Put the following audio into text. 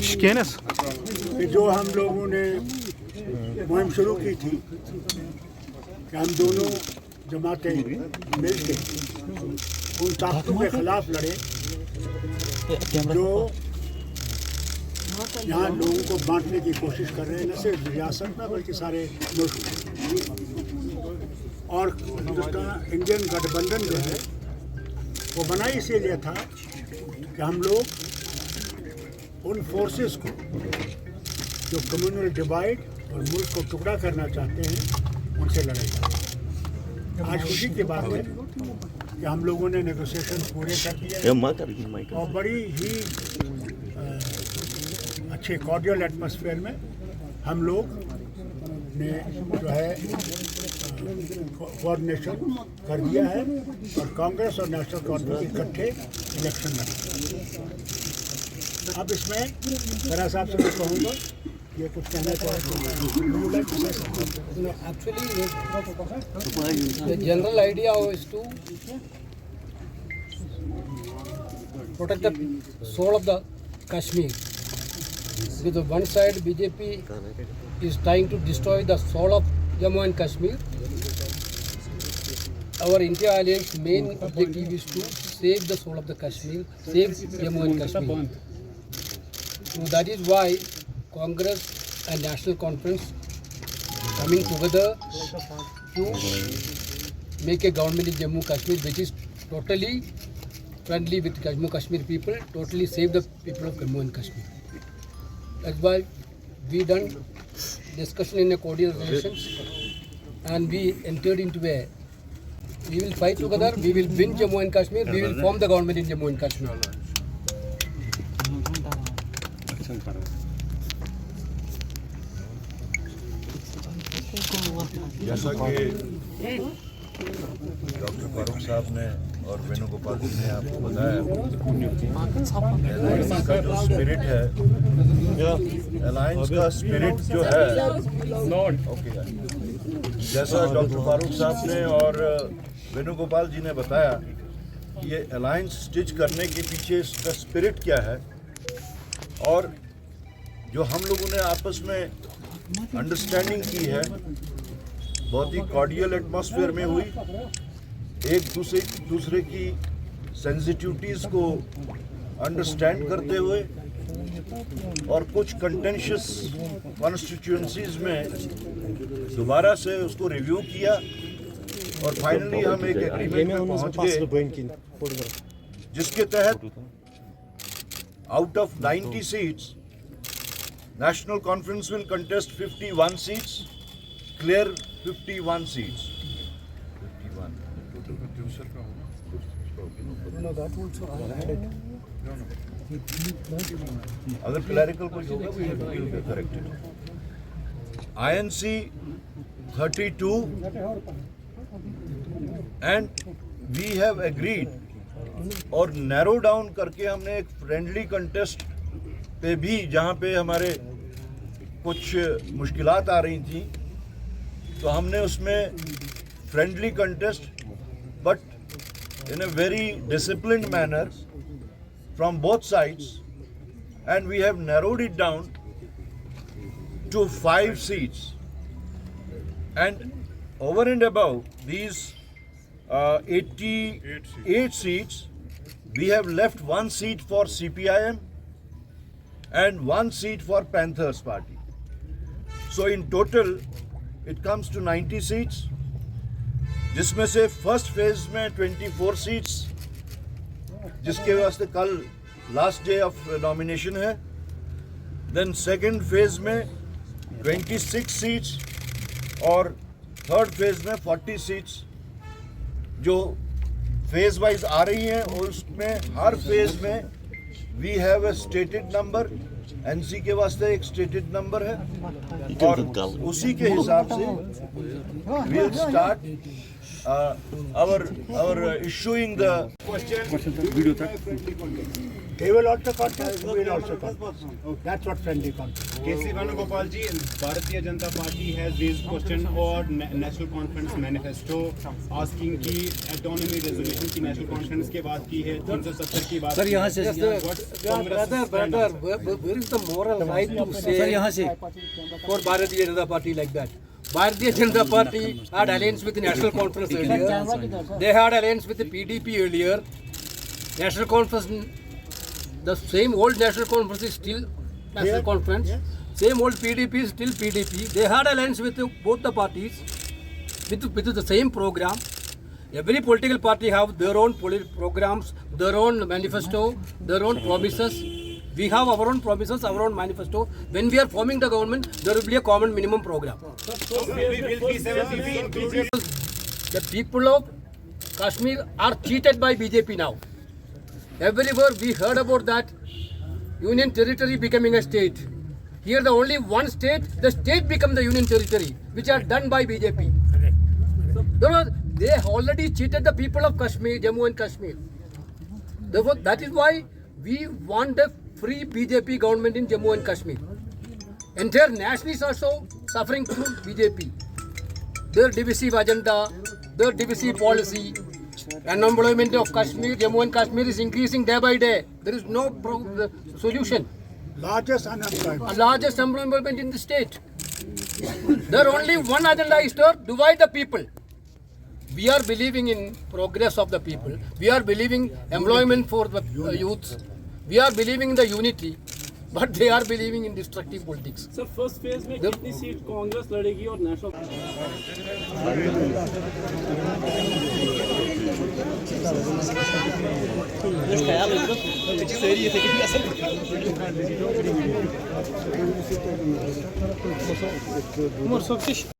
Şikenes. कि जो हम लोगों ने मुहिम शुरू की थी कि हम दोनों जमातें मिलकर उन ताकतों के खिलाफ लड़े जो यहाँ लोगों को बांटने की कोशिश कर रहे हैं, न सिर्फ रियासत में बल्कि सारे मुल्क में। और हिंदुस्तान इंडियन गठबंधन जो है वो बना इसीलिए था कि हम लोग उन फोर्सेस को जो कम्युनल डिवाइड और मुल्क को टुकड़ा करना चाहते हैं उनसे लड़ाई करें। आज खुशी की बात है कि हम लोगों ने नेगोशिएशन पूरे कर दिए और बड़ी ही अच्छे कॉर्डियल एटमॉस्फेयर में हम लोग ने जो है कोऑर्डिनेशन कर दिया है और कांग्रेस और नेशनल कॉन्फ्रेंस इकट्ठे इलेक्शन लड़े। अब इसमें खरा साहब से मैं कहूँगा ये कुछ कहना चाहते हैं। Actually, the general idea is to protect the soul of the Kashmir. With the one side, BJP is trying to destroy the soul of Jammu and Kashmir. Our India Alliance main objective is to save the soul of the Kashmir, save Jammu and Kashmir. So that is why Congress and National Conference coming together to make a government in Jammu Kashmir which is totally friendly with Jammu Kashmir people, totally save the people of Jammu and Kashmir. That's why we done discussion in a cordial relations and we entered into a we will fight together, we will win Jammu and Kashmir, we will form the government in Jammu and Kashmir. जैसा कि doctor Farooq साहब ने और वेणुगोपाल जी ने आपको बताया, alliance का जो स्पिरिट है, अलायंस का स्पिरिट जो है, ओके, जैसा डॉक्टर फारूक साहब ने और वेणुगोपाल जी ने बताया, ये अलायंस स्टिच करने के पीछे इसका स्पिरिट क्या है और जो हम लोगों ने आपस में अंडरस्टैंडिंग की है, बहुत ही कॉर्डियल एटमॉस्फेयर में हुई, एक दूसरे की सेंसिटिविटीज़ को अंडरस्टैंड करते हुए और कुछ कंटेंशियस कॉन्स्टिट्यूएंसीज में दोबारा से उसको रिव्यू किया और फाइनली हम एक एग्रीमेंट में पहुंच गए जिसके तहत out of 90 seats National Conference will contest 51 seats, clear 51 seats. 51. No, that also I added. अगर clerical कुछ होगा, we will be corrected. INC 32, and we have agreed और narrow down करके हमने एक friendly contest पे भी, जहाँ पे हमारे कुछ मुश्किलात आ रही थी, तो हमने उसमें friendly contest but in a very disciplined manner from both sides and we have narrowed it down to 5 seats and over and above these 88 seats we have left 1 seat for CPIM and 1 seat for Panthers Party. So in total it comes to 90 seats, जिसमें से first phase में 24 seats, जिसके वास्ते कल last day of nomination है, then second phase में 26 seats और third phase में 40 सीट्स जो फेज वाइज आ रही हैं, और उसमें हर फेज में we have a stated number, NC के वास्ते एक स्टेटेड नंबर है और उसी के हिसाब से we will start our issuing the question video They will also contest, we will also contest. That's what friendly contest. KC Venugopal ji, Bharatiya Janata Party has raised question on National Conference manifesto, asking कि autonomy resolution की National Conference के बात की है, 370 की बात sir यहाँ से Brother, where is the moral right to sir say यहाँ से for Bharatiya Janata Party like that? Bharatiya Janata Party had alliance with the National Conference earlier. They had alliance with the PDP earlier. National Conference, the same old National Conference is still National Conference. Same old PDP is still PDP. They had alliance with both the parties with the same program. Every political party have their own programs, their own manifesto, their own promises. We have our own promises, our own manifesto. When we are forming the government, there will be a common minimum program. The people of Kashmir are cheated by BJP now. Everywhere we heard about that union territory becoming a state. Here the only one state, the state become the union territory, which are done by BJP. They already cheated the people of Kashmir, Jammu and Kashmir. Therefore, that is why we want a free BJP government in Jammu and Kashmir. Entire nation is also suffering through BJP. Their divisive agenda, their divisive policy, unemployment of Kashmir, Jammu and Kashmir is increasing day by day. There is no solution. Largest unemployment. Largest employment in the state. Their only one agenda is to divide the people. We are believing in progress of the people. We are believing employment for the youths. We are believing in the unity. But they are believing in destructive politics. Sir first phase में कितनी seat Congress लड़ेगी और national